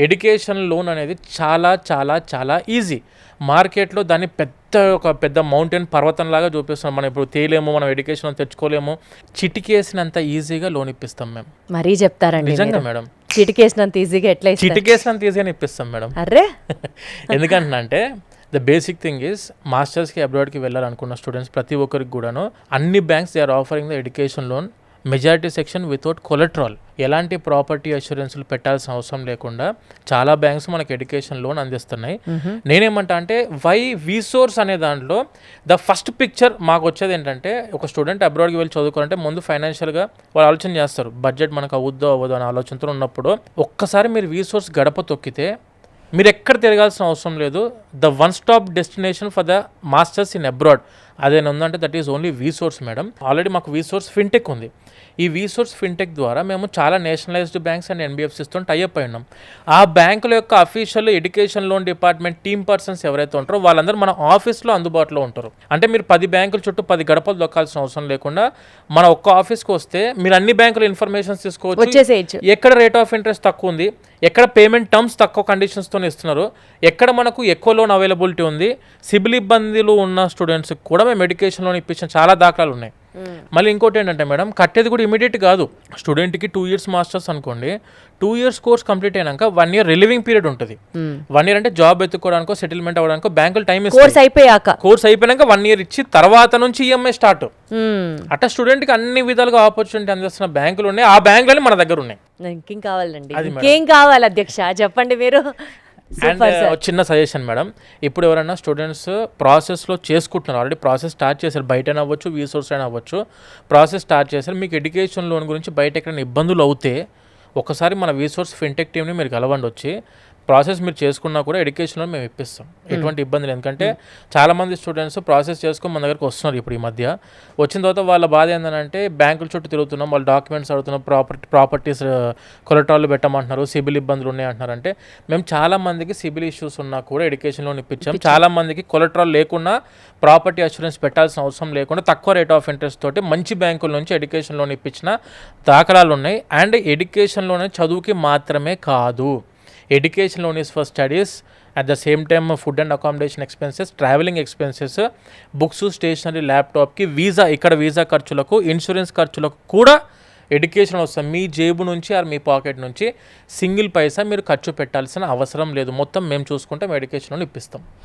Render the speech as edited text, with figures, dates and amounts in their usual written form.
Education loan అనేది చాలా చాలా చాలా ఈజీ. మార్కెట్లో దాన్ని ఒక పెద్ద మౌంటైన్ పర్వతంలాగా చూపిస్తున్నాం. మనం ఇప్పుడు తేలేము, మనం ఎడ్యుకేషన్ తెచ్చుకోలేము. చిటికేసినంత ఈజీగా లోన్ ఇప్పిస్తాం మేము. మరీ చెప్తారండి నిజంగా మేడం, చిటికేసినంత ఈజీగా ఎట్లా చిటికేసినంత ఈజీగా ఇప్పిస్తాం మేడం. అరే ఎందుకంటే ద బేసిక్ థింగ్ ఈజ్ మాస్టర్స్కి అబ్రాడ్కి వెళ్ళాలనుకున్న స్టూడెంట్స్ ప్రతి ఒక్కరికి కూడాను అన్ని banks they are offering the education loan majority section without collateral. ఎలాంటి ప్రాపర్టీ అష్యూరెన్స్లు పెట్టాల్సిన అవసరం లేకుండా చాలా బ్యాంక్స్ మనకి ఎడ్యుకేషన్ లోన్ అందిస్తున్నాయి. నేనేమంటా అంటే వై వీసోర్స్ అనే దాంట్లో ద ఫస్ట్ పిక్చర్ మాకు వచ్చేది ఏంటంటే, ఒక స్టూడెంట్ అబ్రాడ్కి వెళ్ళి చదువుకోవాలంటే ముందు ఫైనాన్షియల్గా వాళ్ళు ఆలోచన చేస్తారు, బడ్జెట్ మనకు అవుద్దో అవ్వదో అనే ఆలోచనతో ఉన్నప్పుడు ఒక్కసారి మీరు వీసోర్స్ గడప తొక్కితే మీరు ఎక్కడ తిరగాల్సిన అవసరం లేదు. The one stop destination for the masters in abroad అదేనా ఉందంటే that is only వీసోర్స్ madam. Already మాకు వీసోర్స్ ఫిన్టెక్ ఉంది. ఈ వీసోర్స్ ఫిన్టెక్ ద్వారా మేము చాలా నేషనలైజ్డ్ బ్యాంక్స్ అండ్ ఎన్బిఎఫ్సిస్తో టైఅప్ అయి ఉన్నాం. ఆ బ్యాంకుల యొక్క official education loan department team persons ఎవరైతే ఉంటారో వాళ్ళందరూ మన ఆఫీస్లో అందుబాటులో ఉంటారు. అంటే మీరు 10 బ్యాంకుల చుట్టూ 10 గడపలు దొక్కాల్సిన అవసరం లేకుండా మన ఒక్క ఆఫీస్కి వస్తే మీరు అన్ని బ్యాంకుల ఇన్ఫర్మేషన్ తీసుకోవచ్చు. ఎక్కడ రేట్ ఆఫ్ ఇంట్రెస్ట్ తక్కువ ఉంది, ఎక్కడ పేమెంట్ టర్మ్స్ తక్కువ కండిషన్స్తో ఇస్తున్నారు, ఎక్కడ మనకు ఎక్కువ లోన్ అవైలబిలిటీ ఉంది, సిబిల్ ఇబ్బందులు ఉన్న స్టూడెంట్స్కి కూడా మేము ఎడ్యుకేషన్ లోన్ ఇప్పించిన చాలా దాఖలాలు ఉన్నాయి. మళ్ళీ ఇంకోటి ఏంటంటే మేడం, కట్టేది కూడా ఇమీడియట్ కాదు. స్టూడెంట్కి 2 years మాస్టర్స్ అనుకోండి, 2 years కోర్స్ కంప్లీట్ అయినాక 1 year రిలీవింగ్ పీరియడ్ ఉంటుంది. 1 year అంటే జాబ్ ఎత్తుకోవడానికో సెటిల్మెంట్ అవ్వడానికో బ్యాంకులు టైం ఇస్తారు. కోర్స్ అయిపోయాక 1 year ఇచ్చి తర్వాత నుంచి ఈఎంఐ స్టార్ట్. అట్లా స్టూడెంట్కి అన్ని విధాలుగా ఆపర్చునిటీ అందిస్తున్న బ్యాంకులు ఉన్నాయి. ఆ బ్యాంకులు మన దగ్గర ఉన్నాయి. ఇంకేం కావాలండి, ఇంకేం కావాలి అధ్యక్ష చెప్పండి మీరు. అండ్ చిన్న సజెషన్ మేడం, ఇప్పుడు ఎవరైనా స్టూడెంట్స్ ప్రాసెస్లో చేసుకుంటున్నారు, ఆల్రెడీ ప్రాసెస్ స్టార్ట్ చేశారు, బయటనే అవ్వచ్చు వీసోర్స్ అయినా అవ్వచ్చు, ప్రాసెస్ స్టార్ట్ చేశారు, మీకు ఎడ్యుకేషన్ లోన్ గురించి బయట ఎక్కడైనా ఇబ్బందులు అవుతే ఒకసారి మన వీసోర్స్ ఫిన్టెక్ టీమ్ని మీరు కలవండి. వచ్చి ప్రాసెస్ మీరు చేసుకున్నా కూడా ఎడ్యుకేషన్లో మేము ఇప్పిస్తాం, ఎటువంటి ఇబ్బంది లేదు. ఎందుకంటే చాలామంది స్టూడెంట్స్ ప్రాసెస్ చేసుకొని మన దగ్గరకు వస్తున్నారు. ఇప్పుడు ఈ మధ్య వచ్చిన తర్వాత వాళ్ళ బాధ ఏంటంటే బ్యాంకుల చుట్టూ తిరుగుతున్నాం, వాళ్ళ డాక్యుమెంట్స్ అడుగుతున్నాం, ప్రాపర్టీస్ కొలెట్రాల్ పెట్టమంటున్నారు, సిబిల్ ఇబ్బందులు ఉన్నాయి అంటున్నారు. అంటే మేము చాలామందికి సిబిల్ ఇష్యూస్ ఉన్నా కూడా ఎడ్యుకేషన్ లోన్ ఇప్పించాం. చాలామందికి కొలెట్రాల్ లేకుండా ప్రాపర్టీ అష్యూరెన్స్ పెట్టాల్సిన అవసరం లేకుండా తక్కువ రేట్ ఆఫ్ ఇంట్రెస్ట్ తోటి మంచి బ్యాంకుల నుంచి ఎడ్యుకేషన్ లోన్ ఇప్పించిన దాఖలాలు ఉన్నాయి. అండ్ ఎడ్యుకేషన్ లోన్ చదువుకి మాత్రమే కాదు, education loan is for studies, at the same time food and accommodation expenses, travelling expenses, books, stationery, ల్యాప్టాప్కి, వీసా, ఇక్కడ వీసా ఖర్చులకు, ఇన్సూరెన్స్ ఖర్చులకు కూడా ఎడ్యుకేషన్ వస్తుంది. మీ జేబు నుంచి ఆర్ మీ పాకెట్ నుంచి సింగిల్ పైసా మీరు ఖర్చు పెట్టాల్సిన అవసరం లేదు. మొత్తం మేము చూసుకుంటే మేము ఎడ్యుకేషన్ లోన్ ఇప్పిస్తాం.